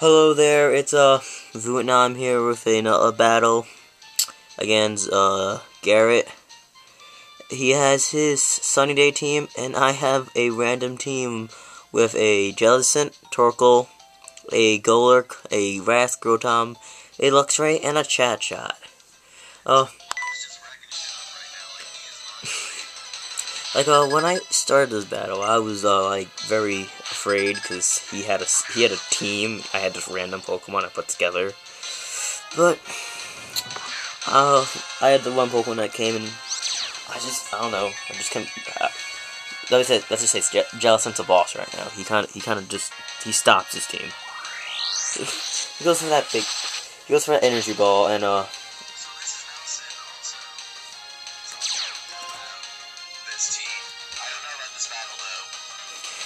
Hello there, it's Vuietnam here with a battle against Garret. He has his Sunny Day team, and I have a random team with a Jelllicent, Torkoal, a Golurk, a Wrath Grotom, a Luxray, and a Chat Shot. When I started this battle, I was very afraid because he had a team. I had this random Pokemon I put together, but I had the one Pokemon that came, and I don't know. I just can't. Let's just say Jellicent's a boss right now. He stops his team. He goes for that energy ball, and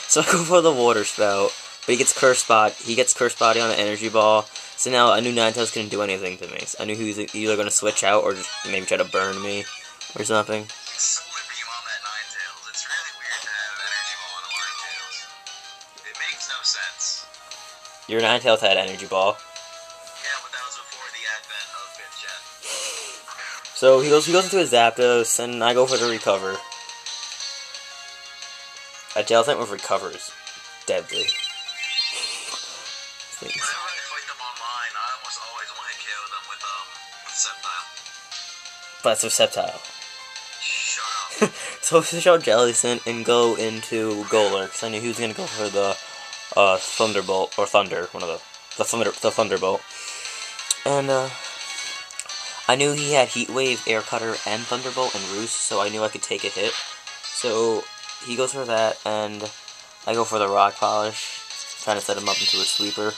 so I go for the water spout, but he gets curse body on the energy ball. So now I knew Ninetales couldn't do anything to me. So I knew he was either going to switch out or just maybe try to burn me or something. Solar beam on that Ninetales. It's really weird to have energy ball on a Ninetales. It makes no sense. Your Ninetales had energy ball. Yeah, but that was before the advent of 5th gen. So he goes into his Zapdos, and I go for the recover. A Jelllicent with recover is deadly. Whenever I fight them online, I almost always want to KO them with Sceptile. But it's a Sceptile. Shut up. So I switch out Jellicent and go into Golurk, because I knew he was going to go for the Thunderbolt, or Thunder, the Thunderbolt. And I knew he had Heat Wave, Air Cutter, and Thunderbolt and Roost, so I knew I could take a hit. So he goes for that, and I go for the Rock Polish, trying to set him up into a sweeper.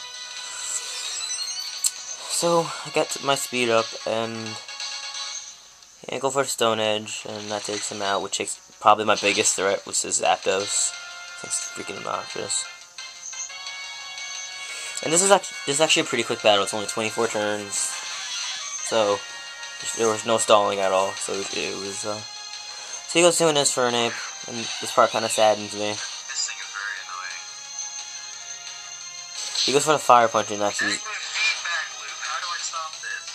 So I get my speed up, and I go for the Stone Edge, and that takes him out, which takes probably my biggest threat, which is Zapdos. It's freaking obnoxious. And this is actually a pretty quick battle. It's only 24 turns, so there was no stalling at all. So it was. So he goes doing this for an ape, and this part kind of saddens me. This thing is very annoying. He goes for the Fire Punch, and actually. Feedback loop. How do I stop this?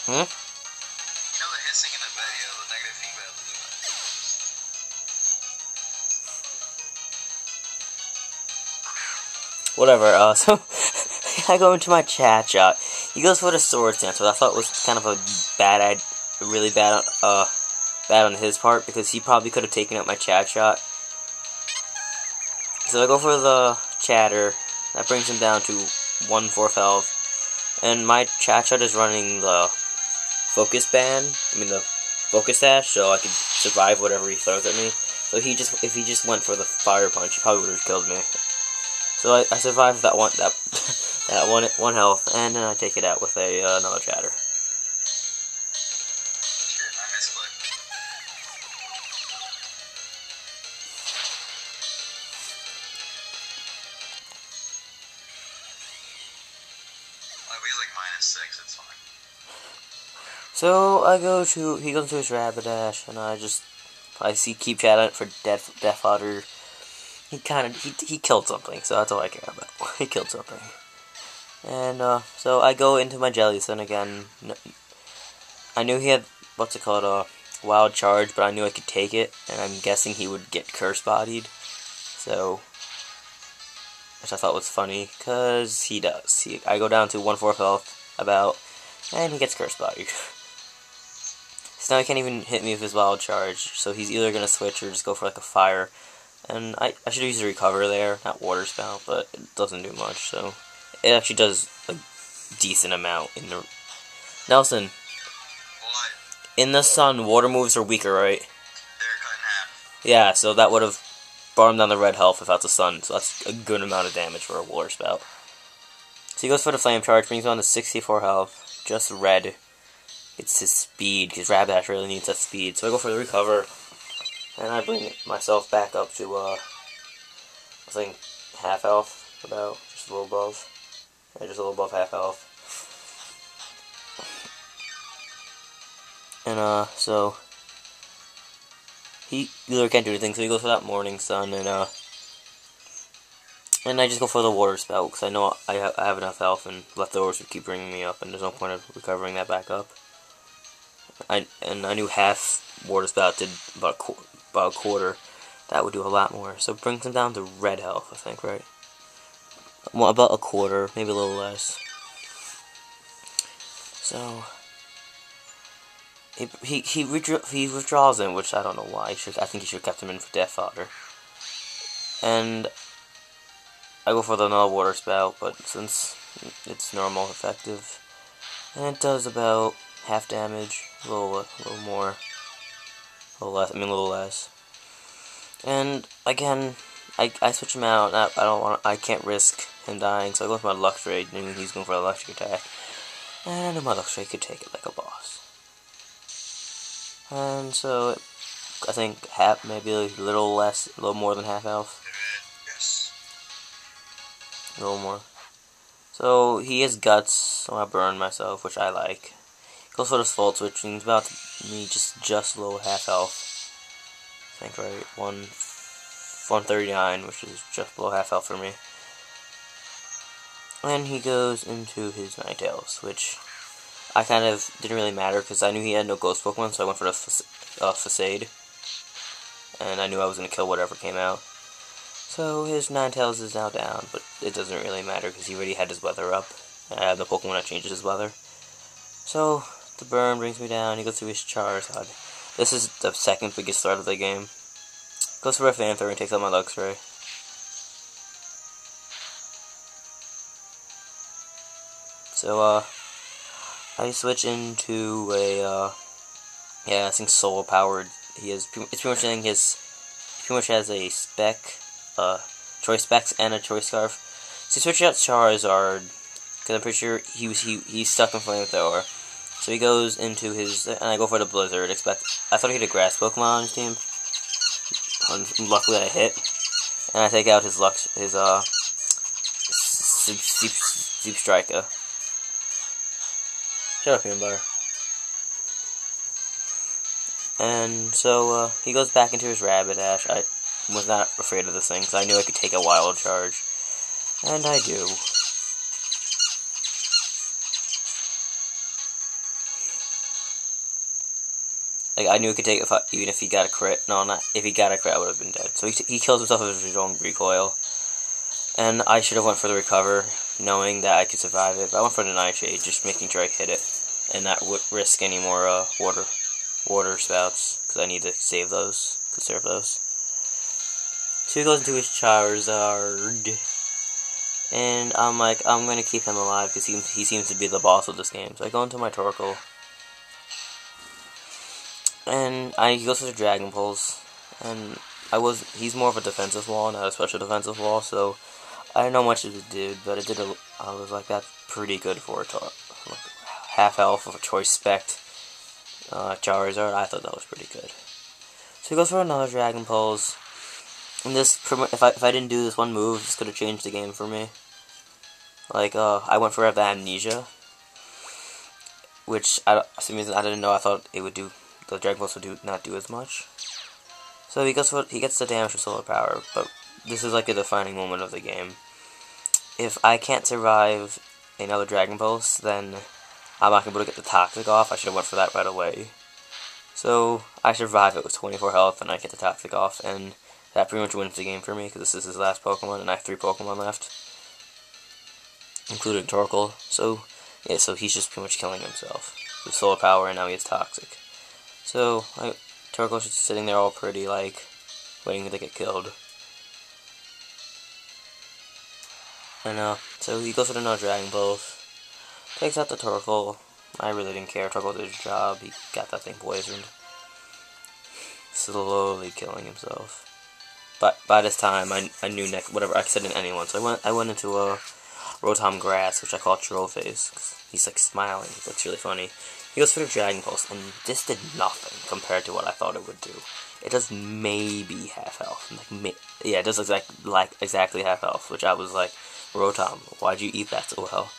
You know the hissing in the video, the negative feedback loop. Whatever. So I go into my Chat Shot. He goes for the Sword Stance, which I thought was kind of a really bad on his part, because he probably could have taken out my Chat Shot. So I go for the Chatter. That brings him down to 1/4 health. And my Chat Shot is running the Focus Dash, so I could survive whatever he throws at me. So if he just went for the Fire Punch, he probably would have killed me. So I survived that one health, and then I take it out with another Chatter. Shit, I misclicked. He's like -6, it's fine. So he goes to his Rapidash, and I keep chatting for Death Fodder. He killed something, so that's all I care about. He killed something. And so I go into my Jelliciant again. I knew he had a Wild Charge, but I knew I could take it, and I'm guessing he would get Curse Bodied. So, which I thought was funny, because he does. I go down to 1/4 health, and he gets Curse Bodied. So now he can't even hit me with his Wild Charge, so he's either going to switch or just go for like a Fire. And I should use the Recover there, not Water Spout, but it doesn't do much, so it actually does a decent amount in the... Nelson, What? in the sun, water moves are weaker, right? They're cut in half. Yeah, so that would have brought him down the red health without the sun, so that's a good amount of damage for a Water Spout. So he goes for the Flame Charge, brings him down to 64 health, just red. It's his speed, because Rapidash really needs that speed, so I go for the Recover. And I bring myself back up to, I think, half health, about, just a little above. Yeah, just a little above half health. And, so, he either can't do anything, so he goes for that Morning Sun, and And I just go for the water spout, because I know I have enough health, and leftovers would keep bringing me up, and there's no point of recovering that back up. I knew half water spout did about a quarter. That would do a lot more. So it brings him down to red health, I think, right? Well, about a quarter, maybe a little less. So he withdraws him, which I don't know why. I think he should have kept him in for death fodder. And I go for the null water spout, but since it's normal effective, and it does about half damage, a little more, a little less. I mean, a little less. And again, I switch him out. I can't risk him dying, so I go with my Lux Ray, knowing he's going for an electric attack. And I knew my Lux Ray could take it like a boss. And so I think maybe a little less, a little more than half health. A little more. So he has guts, so I burn myself, which I like. Goes for the Volt Switch, and he's about me just low half health. I think, right? 139, which is just below half health for me. And he goes into his Ninetales, which I kind of didn't really matter, because I knew he had no Ghost Pokemon, so I went for the Facade. And I knew I was going to kill whatever came out. So his Ninetales is now down, but it doesn't really matter because he already had his weather up. I have the Pokemon that changes his weather. So the burn brings me down. He goes through his Charizard. This is the second biggest threat of the game. Goes for a Panther and takes out my Luxray. So I switch into a I think solar powered. It's pretty much saying he pretty much has a spec. Choice Specs and a Choice Scarf. So he switched out Charizard, because I'm pretty sure he's stuck in Flamethrower. So he goes into his, and I go for the Blizzard. I thought he had a Grass Pokemon on his team. Luckily I hit, and I take out his Deep Striker. Shut up, Peanut Butter. And so he goes back into his Rapidash. I was not afraid of this thing, because I knew I could take a Wild Charge. And I do. Like, I knew I could take it even if he got a crit. No, not if he got a crit, I would have been dead. So he kills himself with his own recoil. And I should have went for the Recover, knowing that I could survive it. But I went for the Nightshade, just making sure I hit it. And not risk any more water spouts, because I need to save those, conserve those. So he goes into his Charizard, and I'm like, I'm going to keep him alive, because he seems to be the boss of this game. So I go into my Torkoal, and he goes for the Dragon Pulse, and he's more of a defensive wall, not a special defensive wall, so I don't know much it did, but it did I was like, that's pretty good for a half health of a Choice Spec Charizard. I thought that was pretty good. So he goes for another Dragon Pulse. And this, if I didn't do this one move, this could have changed the game for me. Like, I went for the Amnesia, which for some reason I didn't know. I thought it would do, the Dragon Pulse would not do as much. So he gets the damage for Solar Power, but this is like a defining moment of the game. If I can't survive another Dragon Pulse, then I'm not going to be able to get the Toxic off. I should have went for that right away. So I survive it with 24 health, and I get the Toxic off, and that pretty much wins the game for me, because this is his last Pokemon, and I have 3 Pokemon left, including Torkoal. So, yeah, so he's just pretty much killing himself with Solar Power, and now he has Toxic. So, Torkoal's just sitting there all pretty, like, waiting to get killed. And, so he goes for another Dragon Pulse, takes out the Torkoal. I really didn't care. Torkoal did his job. He got that thing poisoned. Slowly killing himself. But by this time, I knew whatever I said in anyone. So I went into a Rotom Grass, which I call Trollface, because he's like smiling. It looks really funny. He goes for the Dragon Pulse, and this did nothing compared to what I thought it would do. It does maybe half health. Yeah, it does exactly half health, which I was like, Rotom, why'd you eat that so well?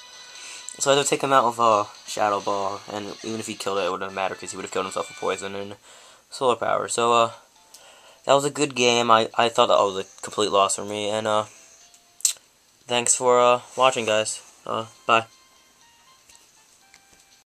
So I had to take him out with a Shadow Ball, and even if he killed it, it wouldn't matter, because he would have killed himself with Poison and Solar Power. So, that was a good game. I thought that was a complete loss for me, and, Thanks for watching, guys. Bye.